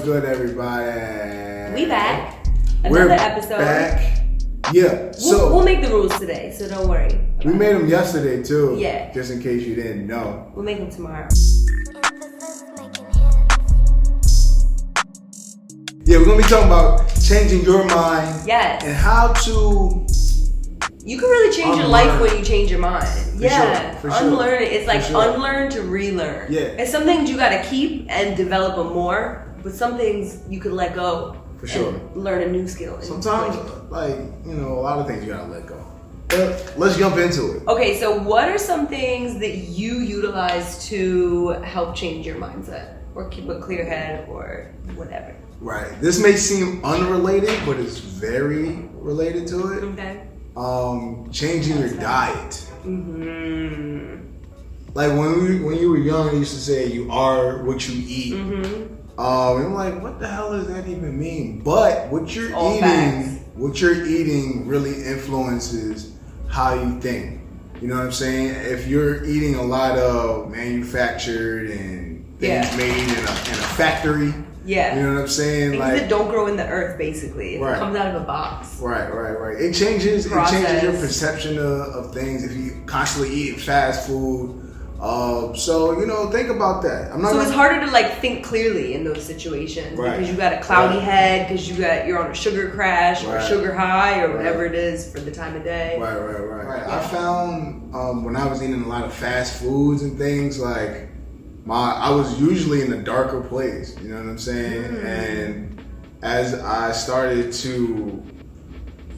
good, everybody? We back. We're Another episode. Back. Yeah. So we'll make the rules today, so don't worry. We made them yesterday too. Yeah. Just in case you didn't know. We'll make them tomorrow. Yeah, we're gonna be talking about changing your mind. Yes. And how to. You can really change your life when you change your mind. For sure. Unlearn it. It's like unlearn to relearn. Yeah. And some things you gotta keep and develop them more, but some things you could let go. For sure. Learn a new skill. Sometimes, a lot of things you gotta let go. But let's jump into it. Okay, so what are some things that you utilize to help change your mindset? Or keep a clear head or whatever? Right. This may seem unrelated, but it's very related to it. Okay. Changing your diet. Mm-hmm. Like when you were young, they used to say you are what you eat. Mm-hmm. I'm like, what the hell does that even mean? But what you're eating really influences how you think. You know what I'm saying? If you're eating a lot of manufactured and things made in a factory. Yeah. You know what I'm saying? Things that don't grow in the earth, basically. It comes out of a box. Right. It changes your perception of things if you constantly eat fast food. So, think about that. It's harder to think clearly in those situations because you got a cloudy head, because you're on a sugar crash or a sugar high or whatever it is for the time of day. Right. I found when I was eating a lot of fast foods and things I was usually in a darker place, you know what I'm saying? And as I started to,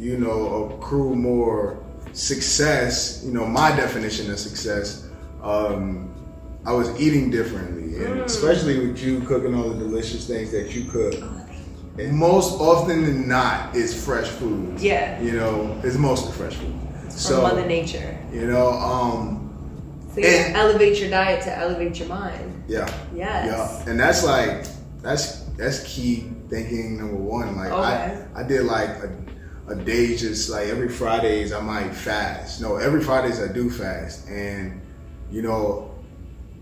accrue more success, my definition of success, I was eating differently. And especially with you cooking all the delicious things that you cook. And most often than not, it's fresh food. Yeah. It's mostly fresh food. It's from Mother Nature. So you elevate your diet to elevate your mind. Yeah. Yes. Yeah. And that's key thinking number one. I did a day just every Fridays I might fast. No, every Fridays I do fast. And,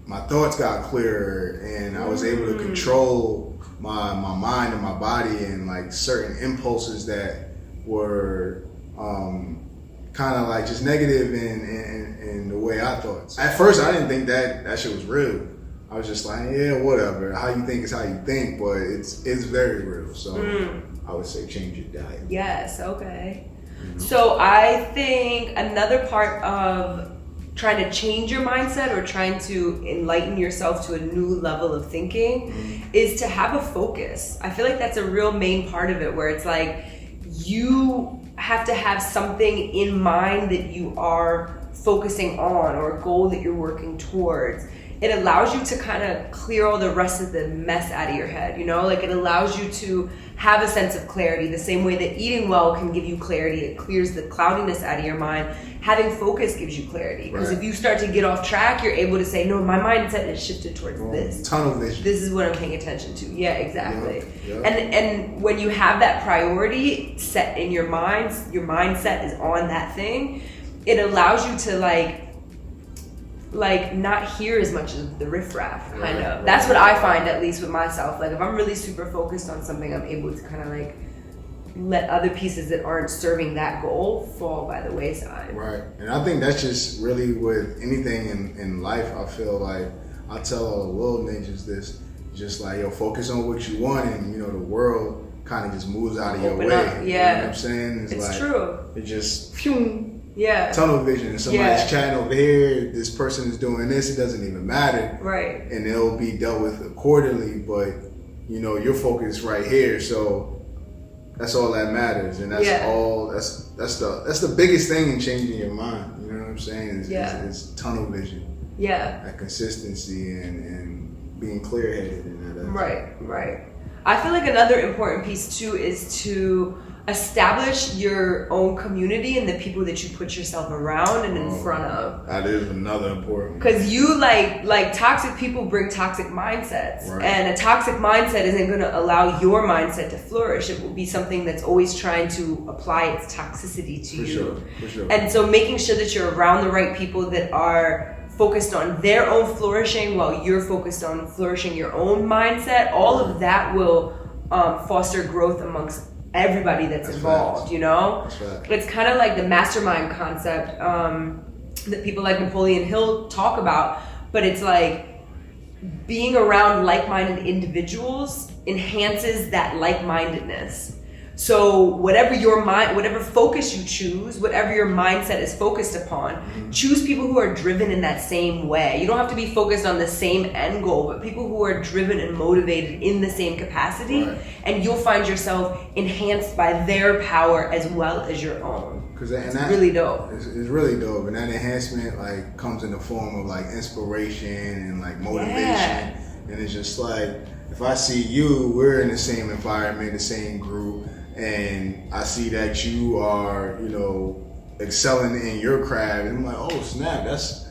my thoughts got clearer and I was able to control my mind and my body and certain impulses that were kind of just negative in the way I thought. At first, I didn't think that shit was real. I was just like, yeah, whatever. How you think is how you think, but it's very real. So I would say change your diet. Yes, okay. So I think another part of trying to change your mindset or trying to enlighten yourself to a new level of thinking is to have a focus. I feel like that's a real main part of it, where it's you have to have something in mind that you are focusing on or a goal that you're working towards. It allows you to kind of clear all the rest of the mess out of your head, it allows you to have a sense of clarity, the same way that eating well can give you clarity. It clears the cloudiness out of your mind. Having focus gives you clarity, because if you start to get off track, you're able to say, no, my mindset is shifted towards this. Tunnel vision. This is what I'm paying attention to. Yeah, exactly. Yep. And when you have that priority set in your mind, your mindset is on that thing, it allows you to not hear as much of the riffraff, kind of. That's what I find, at least with myself. If I'm really super focused on something, I'm able to kind of let other pieces that aren't serving that goal fall by the wayside. Right. And I think that's just really with anything in life. I feel like I tell all the world ninjas this, just focus on what you want, and the world kind of just moves out of your way. Up. Yeah. You know what I'm saying? It's true. It just phew. Yeah. Tunnel vision. Somebody's chatting over here. This person is doing this. It doesn't even matter. Right. And it'll be dealt with accordingly. But your focus right here. So that's all that matters. And that's all. That's the biggest thing in changing your mind. You know what I'm saying? Is tunnel vision. Yeah. That consistency and being clear headed and that. Right. I feel like another important piece too is to establish your own community and the people that you put yourself around and in front of. That is another important. Because you toxic people bring toxic mindsets, and a toxic mindset isn't going to allow your mindset to flourish. It will be something that's always trying to apply its toxicity to you. For sure. And so making sure that you're around the right people that are focused on their own flourishing while you're focused on flourishing your own mindset, all of that will foster growth amongst everybody that's involved, facts. you know? That's facts. It's kind of like the mastermind concept that people like Napoleon Hill talk about, but it's like being around like-minded individuals enhances that like-mindedness. So whatever focus you choose, whatever your mindset is focused upon, choose people who are driven in that same way. You don't have to be focused on the same end goal, but people who are driven and motivated in the same capacity, and you'll find yourself enhanced by their power as well as your own. It's really dope. It's really dope, and that enhancement like comes in the form of like inspiration and like motivation, and it's just like if I see you, we're in the same environment, the same group. And I see that you are, you know, excelling in your craft, and I'm like, oh snap, that's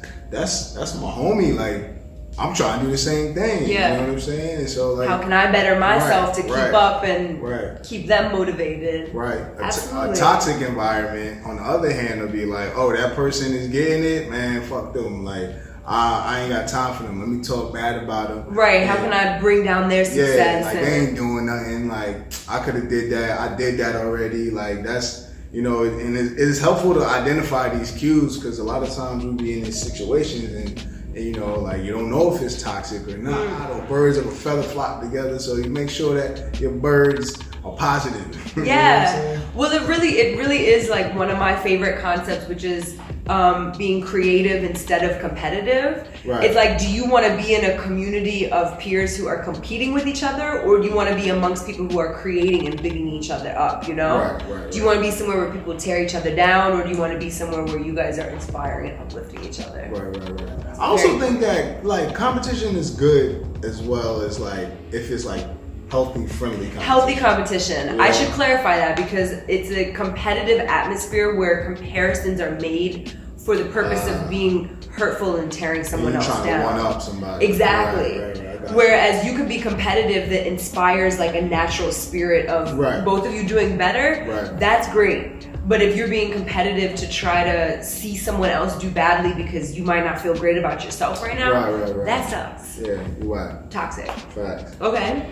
my homie. Like, I'm trying to do the same thing. You know what I'm saying? And so, like, how can I better myself to keep up and keep them motivated? Right. Absolutely. A toxic environment, on the other hand, will be like, oh, that person is getting it, man. Fuck them. Like, I ain't got time for them. Let me talk bad about them. Right. How can I bring down their success? Yeah, like they ain't doing nothing. Like I could have did that. I did that already. Like that's, you know, and it's helpful to identify these cues because a lot of times we be in these situations and you know, like you don't know if it's toxic or not. Or birds of a feather flock together. So you make sure that your birds are positive. Yeah. Well, it really is like one of my favorite concepts, which is being creative instead of competitive. Right. It's like, do you want to be in a community of peers who are competing with each other, or do you want to be amongst people who are creating and bigging each other up, you know? Right. Do you want to be somewhere where people tear each other down, or do you want to be somewhere where you guys are inspiring and uplifting each other? Right. I also think that like competition is good as well as like if it's like healthy, friendly competition. Healthy competition. Yeah. I should clarify that because it's a competitive atmosphere where comparisons are made for the purpose of being hurtful and tearing someone else down. Trying to one up somebody. Exactly. Right. Whereas you could be competitive that inspires like a natural spirit of both of you doing better. Right. That's great. But if you're being competitive to try to see someone else do badly because you might not feel great about yourself right now, that sucks. Yeah, you're right. Toxic. Facts. Okay.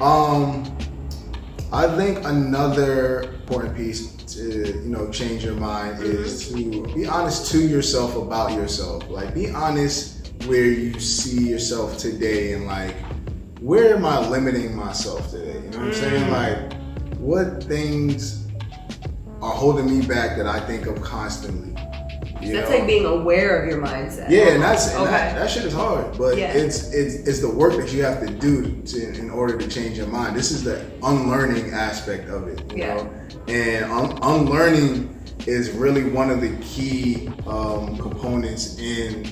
I think another important piece to, you know, change your mind is to be honest to yourself about yourself. Like, be honest where you see yourself today and like, where am I limiting myself today? You know what I'm saying? Like, what things are holding me back that I think of constantly. That's like being aware of your mindset. Yeah, and that shit is hard, but it's the work that you have to do in order to change your mind. This is the unlearning aspect of it, you know? And unlearning is really one of the key components in,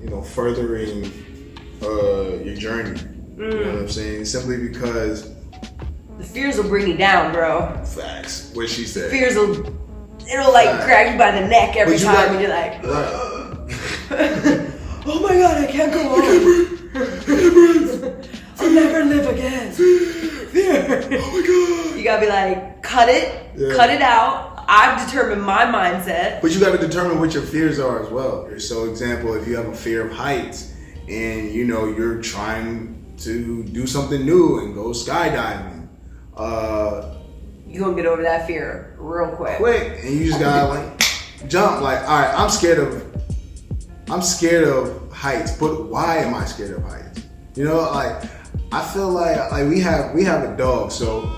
you know, furthering your journey. You know what I'm saying? Simply because the fears will bring you down, bro. Facts. What she said. Fears it'll like grab you by the neck every time and you're like, oh my god, I can't go on. I can't breathe. I'll never live again. Fear. Oh my god. You gotta be like, cut it out. I've determined my mindset. But you gotta determine what your fears are as well. So example, if you have a fear of heights and you know you're trying to do something new and go skydiving, you're gonna get over that fear real quick. And you just gotta like jump. Like, all right, I'm scared of heights, but why am I scared of heights? You know, like I feel like we have a dog, so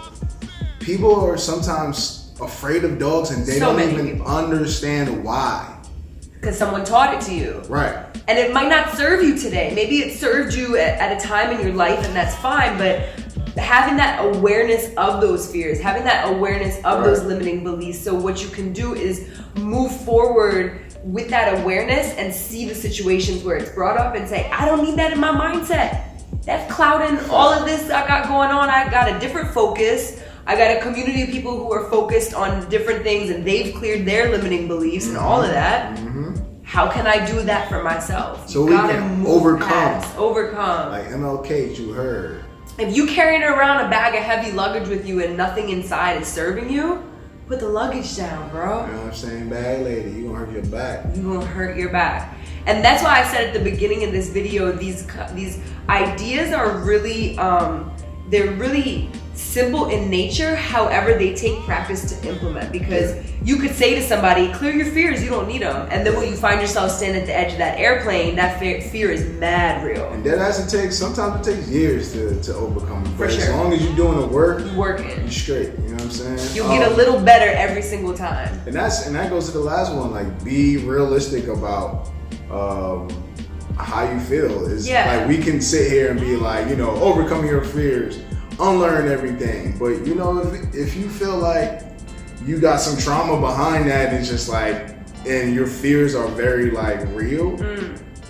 people are sometimes afraid of dogs and they don't even understand why. Because someone taught it to you. Right. And it might not serve you today. Maybe it served you at a time in your life and that's fine, but having that awareness of those fears, having that awareness of those limiting beliefs, so what you can do is move forward with that awareness and see the situations where it's brought up and say, I don't need that in my mindset. That's clouding all of this I got going on. I got a different focus. I got a community of people who are focused on different things and they've cleared their limiting beliefs and all of that. How can I do that for myself? So we can overcome. Overcome. Like MLK, you heard. If you carrying around a bag of heavy luggage with you and nothing inside is serving you, put the luggage down, bro. You know what I'm saying? Bad lady, you gonna hurt your back. You gonna hurt your back. And that's why I said at the beginning of this video, these ideas are really, they're really simple in nature. However, they take practice to implement, because you could say to somebody, clear your fears, you don't need them. And then when you find yourself standing at the edge of that airplane, that fear is mad real. And that has to take, sometimes it takes years to overcome it. But For sure. As long as you're doing the work, You working. you're straight. You know what I'm saying? You'll get a little better every single time. And that goes to the last one. Like, be realistic about how you feel. It's like, we can sit here and be like, you know, overcoming your fears, unlearn everything. But you know, if you feel like you got some trauma behind that, and it's just like, and your fears are very like real,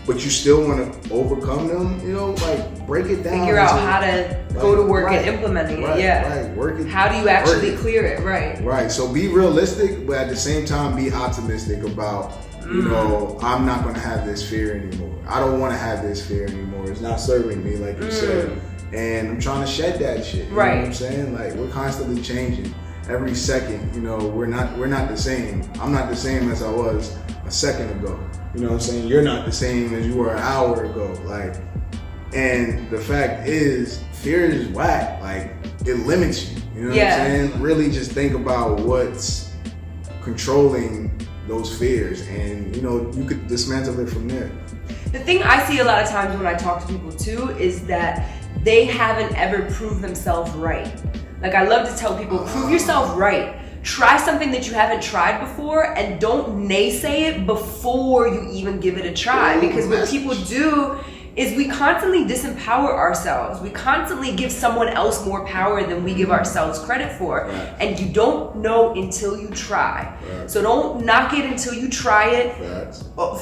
but you still want to overcome them, you know, like break it down. Figure out how to go to work and implementing it. Work it. How do you actually clear it? Right. So be realistic, but at the same time be optimistic about, you know, I'm not going to have this fear anymore. I don't want to have this fear anymore. It's not serving me, like you said. And I'm trying to shed that shit. You know what I'm saying? Like, we're constantly changing. Every second, you know, we're not the same. I'm not the same as I was a second ago. You know what I'm saying? You're not the same as you were an hour ago. Like, and the fact is, fear is whack. Like, it limits you. You know what I'm saying? Really just think about what's controlling those fears, and you know, you could dismantle it from there. The thing I see a lot of times when I talk to people too is that they haven't ever proved themselves right. Like, I love to tell people, prove yourself right. Try something that you haven't tried before, and don't naysay it before you even give it a try. Because what people do is we constantly disempower ourselves. We constantly give someone else more power than we give ourselves credit for. And you don't know until you try. So don't knock it until you try it.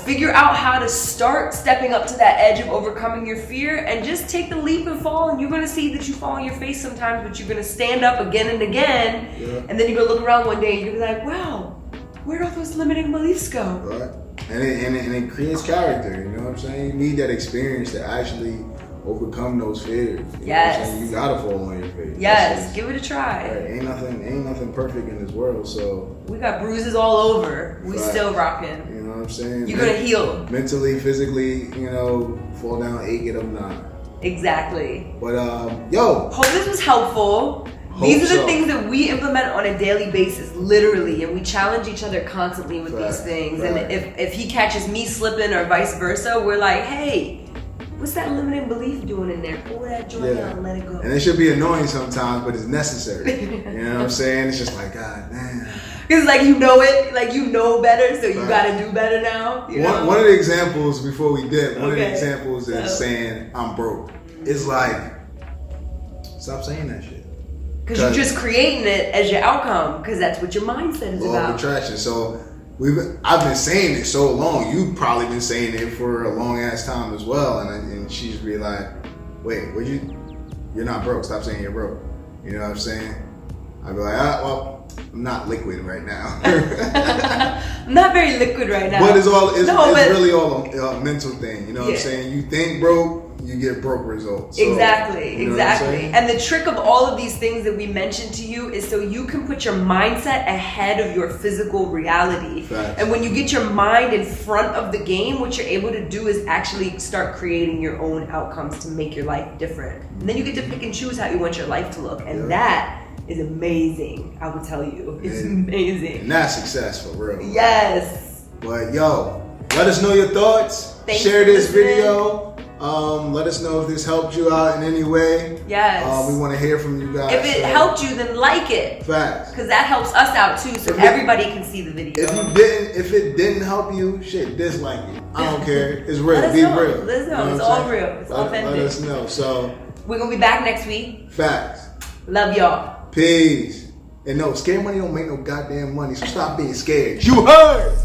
Figure out how to start stepping up to that edge of overcoming your fear, and just take the leap and fall. And you're going to see that you fall on your face sometimes, but you're going to stand up again and again. And then you're going to look around one day and you're going to be like, wow, where'd all those limiting beliefs go? And it creates character, you know what I'm saying? You need that experience to actually overcome those fears. You know what I'm saying? You gotta fall on your face. Give it a try. Ain't nothing perfect in this world, so we got bruises all over. We still rocking. You know what I'm saying? You're gonna heal. Mentally, physically, you know, fall down 8, get up 9. Exactly. But yo. Hope this was helpful. These are the things that we implement on a daily basis, literally, and we challenge each other constantly with these things. And if he catches me slipping or vice versa, we're like, hey, what's that limiting belief doing in there? Pull that joint out and let it go. And it should be annoying sometimes, but it's necessary. You know what I'm saying? It's just like, God damn. Because like, you know it, like, you know better, so you gotta do better now. You know? One of the examples before we dip, one of the examples is saying I'm broke. It's like, stop saying that shit. Because you're just creating it as your outcome, because that's what your mindset is about. Law of attraction. So I've been saying it so long. You've probably been saying it for a long ass time as well. And she's be like, wait, you're not broke. Stop saying you're broke. You know what I'm saying? I'd be like, well, I'm not liquid right now. I'm not very liquid right now. But it's really all a mental thing. You know what I'm saying? You think broke, you get broke results. So, exactly. You know And the trick of all of these things that we mentioned to you is so you can put your mindset ahead of your physical reality. And when you get your mind in front of the game, what you're able to do is actually start creating your own outcomes to make your life different. And then you get to pick and choose how you want your life to look. And that is amazing, I will tell you. It's amazing. And that's success for real. Yes. But yo, let us know your thoughts. Share this video. Let us know if this helped you out in any way. Yes. We want to hear from you guys. If it helped you, then like it. Facts. Because that helps us out too, so everybody can see the video. If it didn't help you, shit, dislike it. I don't care. It's real. Be real. Let us know. It's all real. It's authentic. Let us know. So we're gonna be back next week. Facts. Love y'all. Peace. And no, scared money don't make no goddamn money, so stop being scared. You heard?